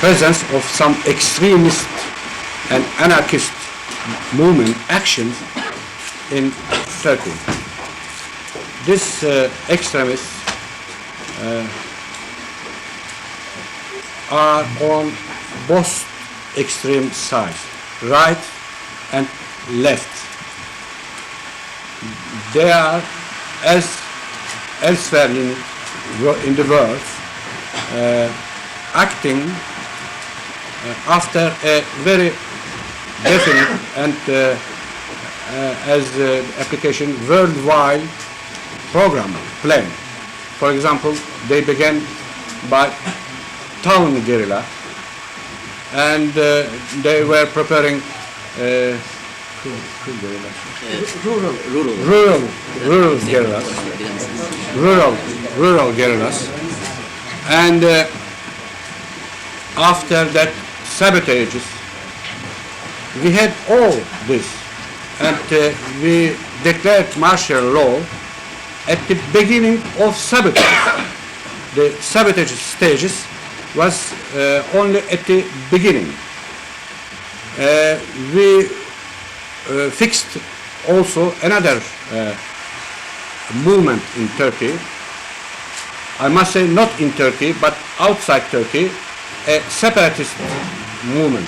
presence of some extremist and anarchist movement actions in Turkey. These extremists are on both extreme sides, right and left. They are, as elsewhere in the world, acting after a very definite and as application worldwide program plan. For example, they began by town guerrilla, and they were preparing rural guerrillas, and after that sabotages, we had all this, and we declared martial law at the beginning of sabotage. The sabotage stages was only at the beginning. We fixed also another movement in Turkey. I must say not in Turkey, but outside Turkey, a separatist movement.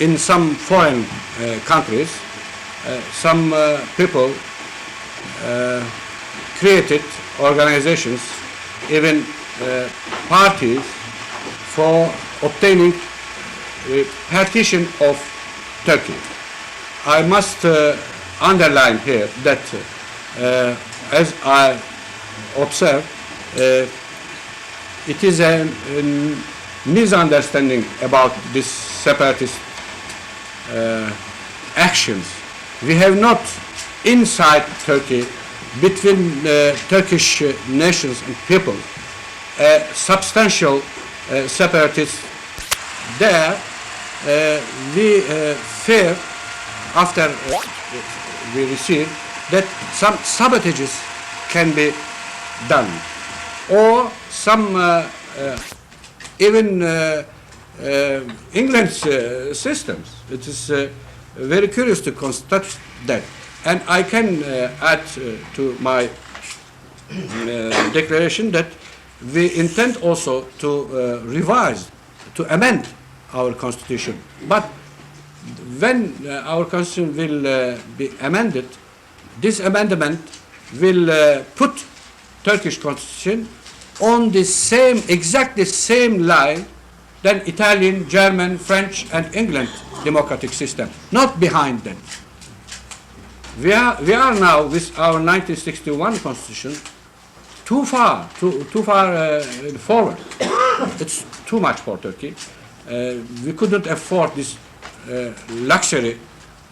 In some foreign countries, some people created organizations, even parties, for obtaining partition of Turkey. I must underline here that, as I observe, it is a misunderstanding about this separatist actions. We have not inside Turkey, between Turkish nations and people, a substantial separatist there. We fear, after we receive, that some sabotages can be done, or some even England's systems. It is very curious to constate that. And I can add to my declaration that we intend also to revise, to amend our constitution. But when our constitution will be amended, this amendment will put Turkish constitution on the same, exactly same line than Italian, German, French, and England democratic system, not behind them. We are now with our 1961 constitution too far forward. It's too much for Turkey. We couldn't afford this luxury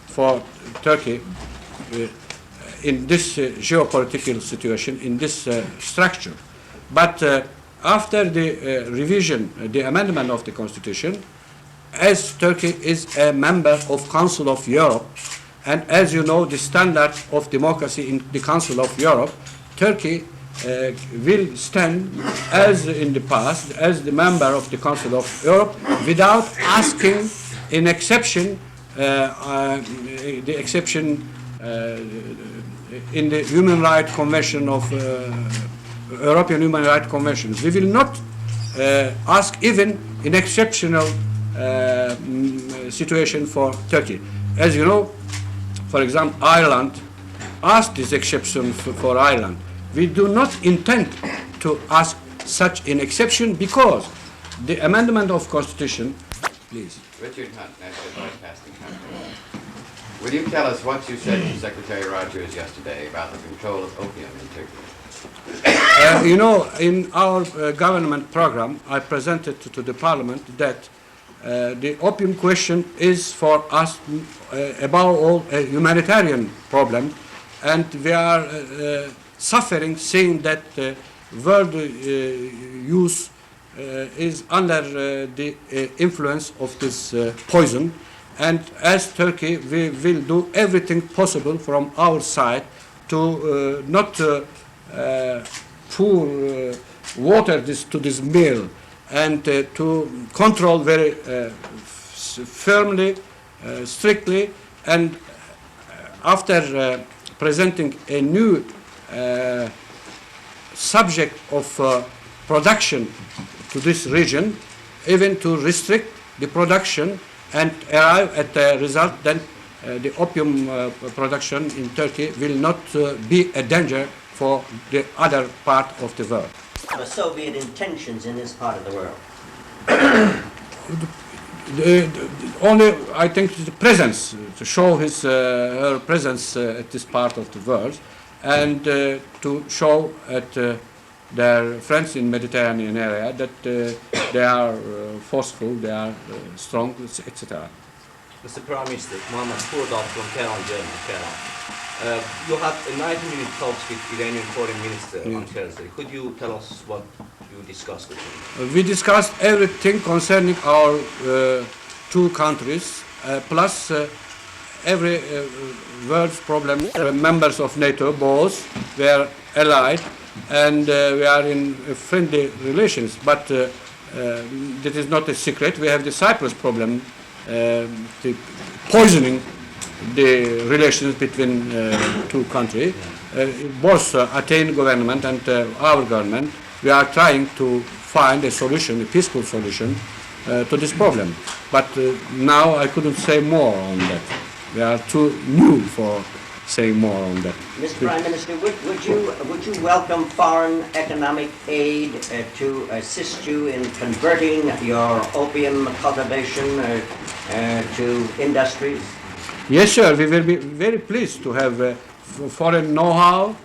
for Turkey in this geopolitical situation, in this structure. But after the revision, the amendment of the constitution, as Turkey is a member of Council of Europe, and as you know, the standard of democracy in the Council of Europe, Turkey will stand, as in the past, as the member of the Council of Europe, without asking an exception, the exception in the Human Rights Convention of European Human Rights Convention. We will not ask even an exceptional situation for Turkey. As you know, for example, Ireland asked this exception for Ireland. We do not intend to ask such an exception because the amendment of Constitution, please. Richard Hunt, National Broadcasting Company. Will you tell us what you said to Secretary Rogers yesterday about the control of opium in Turkey? You know, in our government program, I presented to the Parliament that the opium question is for us, above all, a humanitarian problem, and we are suffering, seeing that world youth is under the influence of this poison. And as Turkey, we will do everything possible from our side to not pour water to this mill and to control very firmly, strictly, and after presenting a new subject of production to this region, even to restrict the production and arrive at the result that the opium production in Turkey will not be a danger for the other part of the world. The Soviet intentions in this part of the world. Only, I think, the presence, to show her presence at this part of the world, and to show at their friends in Mediterranean area that they are forceful, they are strong, etc. Mr. Prime Minister, Mohammed Kurdal from Tehran, Germany, Tehran. You had a 90-minute talks with Iranian Foreign Minister on Thursday. Could you tell us what you discussed with him? We discussed everything concerning our two countries, plus every world's problem. Members of NATO, both, were allied, and we are in friendly relations. But that is not a secret. We have the Cyprus problem, the poisoning the relations between two countries. Both Athene government and our government, we are trying to find a solution, a peaceful solution to this problem. But now I couldn't say more on that. We are too new for saying more on that. Mr. Prime Minister, would you welcome foreign economic aid to assist you in converting your opium cultivation to industries? Yes, sir. We will be very pleased to have foreign know-how